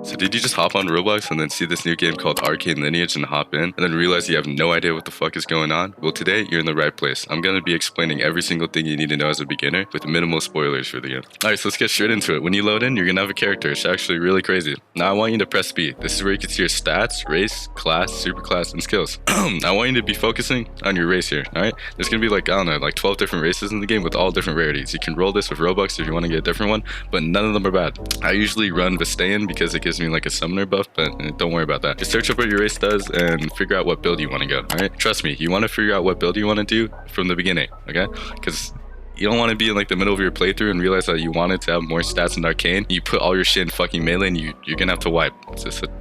So did you just hop on Roblox and then see this new game called Arcane Lineage and hop in and then realize you have no idea what the fuck is going on? Well, today you're in the right place. I'm going to be explaining every single thing you need to know as a beginner with minimal spoilers for the game. Alright, so let's get straight into it. When you load in, you're going to have a character. It's actually really crazy. Now I want you to press B. This is where you can see your stats, race, class, superclass, and skills. I want you to be focusing on your race here, alright? There's going to be like, I don't know, like 12 different races in the game with all different rarities. You can roll this with Robux if you want to get a different one, but none of them are bad. I usually run Vistayan because it gives me like a summoner buff, but don't worry about that. Just search up what your race does and figure out what build you want to go, alright? Trust me, you want to figure out what build you want to do from the beginning, okay? Because you don't want to be in like the middle of your playthrough and realize that you wanted to have more stats in Arcane. You put all your shit in fucking melee and you're gonna have to wipe.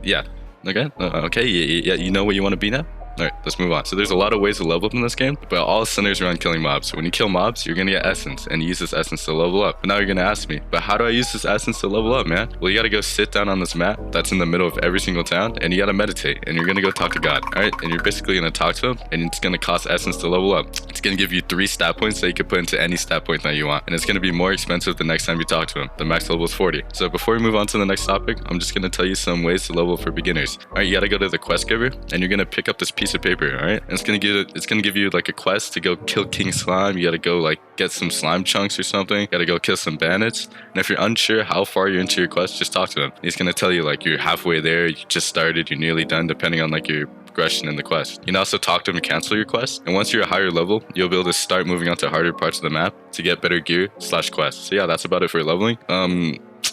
Yeah, okay, okay, yeah, you know what you want to be now? Alright, let's move on. So there's a lot of ways to level up in this game, but all centers around killing mobs. So when you kill mobs, you're gonna get essence, and you use this essence to level up. But now you're gonna ask me, but how do I use this essence to level up, man? Well, you gotta go sit down on this map that's in the middle of every single town, and you gotta meditate, and you're gonna go talk to God, alright? And you're basically gonna talk to him, and it's gonna cost essence to level up. It's gonna give you 3 stat points that you can put into any stat point that you want, and it's gonna be more expensive the next time you talk to him. The max level is 40. So before we move on to the next topic, I'm just gonna tell you some ways to level for beginners. Alright, you gotta go to the quest giver, and you're gonna pick up this piece of paper, alright? And it's gonna give you like a quest to go kill King Slime. You gotta go like get some slime chunks or something. You gotta go kill some bandits. And if you're unsure how far you're into your quest, just talk to him. He's gonna tell you like you're halfway there, you just started, you're nearly done, depending on like your progression in the quest. You can also talk to him and cancel your quest. And once you're a higher level, you'll be able to start moving on to harder parts of the map to get better gear / quests. So yeah, that's about it for leveling.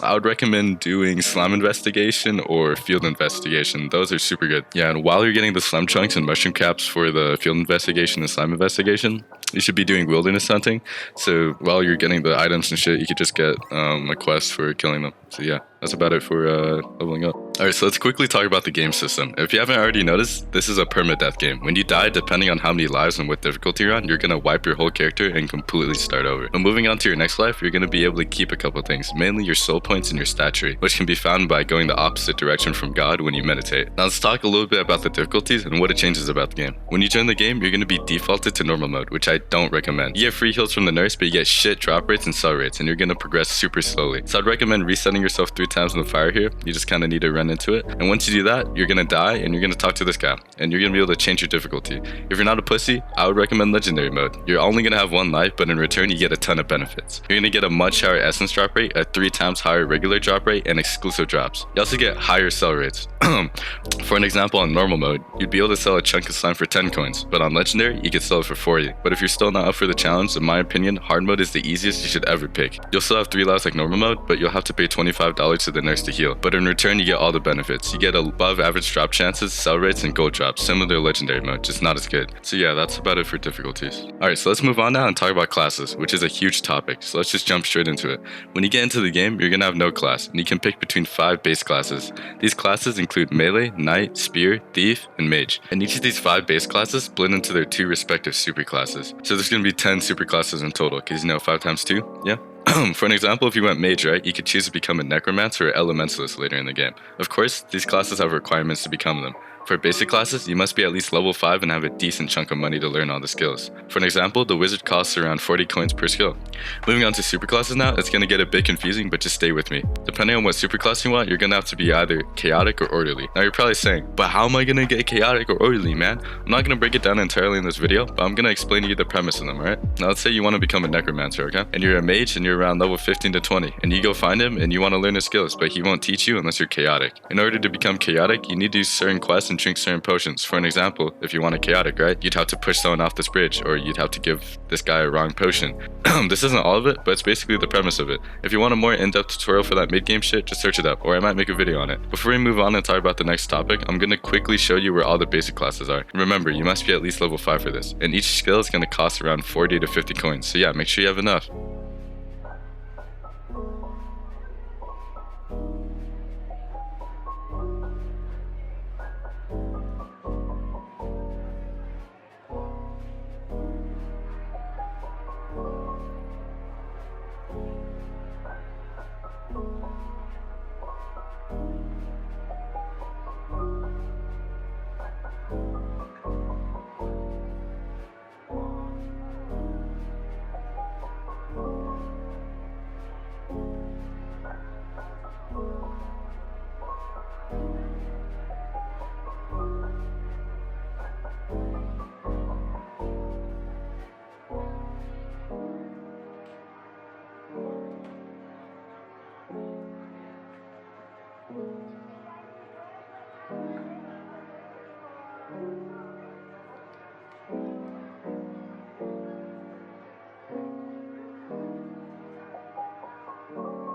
I would recommend doing slime investigation or field investigation. Those are super good. Yeah, and while you're getting the slime chunks and mushroom caps for the field investigation and slime investigation, you should be doing wilderness hunting. So while you're getting the items and shit, you could just get a quest for killing them. So yeah, that's about it for leveling up. Alright, so let's quickly talk about the game system. If you haven't already noticed, this is a permadeath game. When you die, depending on how many lives and what difficulty you're on, you're gonna wipe your whole character and completely start over. But moving on to your next life, you're gonna be able to keep a couple things, mainly your soul points and your stat tree, which can be found by going the opposite direction from God when you meditate. Now let's talk a little bit about the difficulties and what it changes about the game. When you join the game, you're gonna be defaulted to normal mode, which I don't recommend. You get free heals from the nurse, but you get shit drop rates and sell rates, and you're gonna progress super slowly. So I'd recommend resetting yourself 3 times in the fire here. You just kind of need to run into it. And once you do that, you're gonna die and you're gonna talk to this guy, and you're gonna be able to change your difficulty. If you're not a pussy, I would recommend legendary mode. You're only gonna have 1 life, but in return you get a ton of benefits. You're gonna get a much higher essence drop rate, a 3 times higher regular drop rate, and exclusive drops. You also get higher sell rates. For an example, on normal mode, you'd be able to sell a chunk of slime for 10 coins, but on legendary, you could sell it for 40. But if you're still not up for the challenge, in my opinion, hard mode is the easiest you should ever pick. You'll still have 3 lives like normal mode, but you'll have to pay $25 to the nurse to heal. But in return, you get all the benefits. You get above average drop chances, sell rates, and gold drops, similar to legendary mode, just not as good. So yeah, that's about it for difficulties. Alright, so let's move on now and talk about classes, which is a huge topic. So let's just jump straight into it. When you get into the game, you're gonna have no class, and you can pick between 5 base classes. These classes include melee, knight, spear, thief, and mage. And each of these 5 base classes blend into their 2 respective super classes. So there's gonna be 10 super classes in total, because you know 5 times 2, yeah? For an example, if you went mage, right, you could choose to become a necromancer or elementalist later in the game. Of course, these classes have requirements to become them. For basic classes, you must be at least level 5 and have a decent chunk of money to learn all the skills. For an example, the wizard costs around 40 coins per skill. Moving on to superclasses now, it's going to get a bit confusing, but just stay with me. Depending on what superclass you want, you're going to have to be either chaotic or orderly. Now you're probably saying, but how am I going to get chaotic or orderly, man? I'm not going to break it down entirely in this video, but I'm going to explain to you the premise of them, alright? Now let's say you want to become a necromancer, okay? And you're a mage and you're around level 15 to 20, and you go find him and you want to learn his skills, but he won't teach you unless you're chaotic. In order to become chaotic, you need to do certain quests and drink certain potions. For an example, if you want a chaotic, right, you'd have to push someone off this bridge, or you'd have to give this guy a wrong potion. This isn't all of it, but it's basically the premise of it. If you want a more in-depth tutorial for that mid-game shit, just search it up, or I might make a video on it. Before we move on and talk about the next topic, I'm going to quickly show you where all the basic classes are. Remember, you must be at least level 5 for this, and each skill is going to cost around 40 to 50 coins, so yeah, make sure you have enough.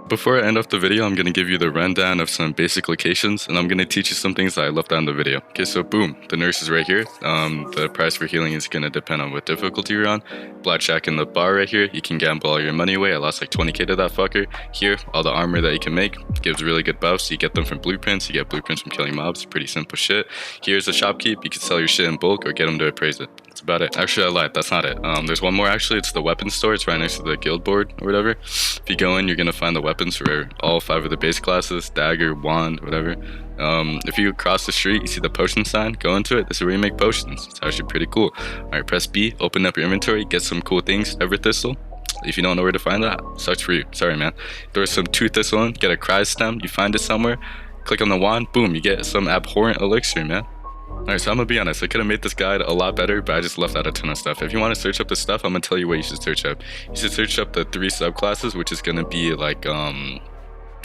Before I end off the video, I'm going to give you the rundown of some basic locations, and I'm going to teach you some things that I left out in the video. Okay, so boom, the nurse is right here. The price for healing is going to depend on what difficulty you're on. Blackjack in the bar right here, you can gamble all your money away. I lost like 20k to that fucker. Here, all the armor that you can make gives really good buffs. You get them from blueprints, you get blueprints from killing mobs, pretty simple shit. Here's a shopkeep, you can sell your shit in bulk or get them to appraise it. That's about it. Actually, I lied, that's not it. There's one more actually, it's the weapons store. It's right next to the guild board or whatever. If you go in, you're going to find the weapons for all 5 of the base classes, dagger, wand, whatever. If you cross the street, you see the potion sign, go into it. This is where you make potions. It's actually pretty cool. Alright, press B, open up your inventory, get some cool things. Ever thistle. If you don't know where to find that, sucks for you. Sorry, man. There's some 2 thistle in, get a cry stem, you find it somewhere, click on the wand, boom, you get some abhorrent elixir, man. Alright, so I'm gonna be honest, I could have made this guide a lot better, but I just left out a ton of stuff. If you want to search up this stuff, I'm gonna tell you what you should search up. You should search up the 3 subclasses, which is gonna be like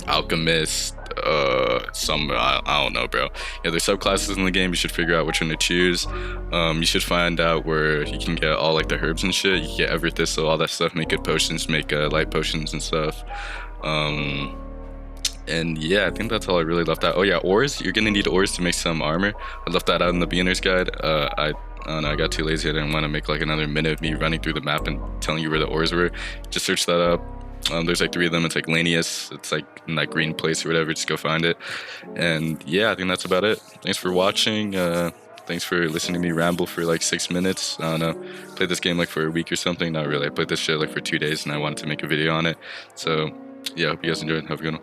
alchemist, I don't know, bro. Yeah, there's subclasses in the game. You should figure out which one to choose. You should find out where you can get all like the herbs and shit. You can get every thistle, all that stuff, make good potions, make light potions and stuff. And yeah, I think that's all I really left out. Oh yeah, ores. You're gonna need ores to make some armor. I left that out in the beginner's guide. I don't know, I got too lazy. I didn't want to make like another minute of me running through the map and telling you where the ores were. Just search that up. There's like 3 of them. It's like Lineage. It's like in that green place or whatever. Just go find it. And yeah, I think that's about it. Thanks for watching. Thanks for listening to me ramble for like 6 minutes. I don't know. Played this game like for a week or something. Not really. I played this shit like for 2 days and I wanted to make a video on it. So yeah, hope you guys enjoyed. Have a good one.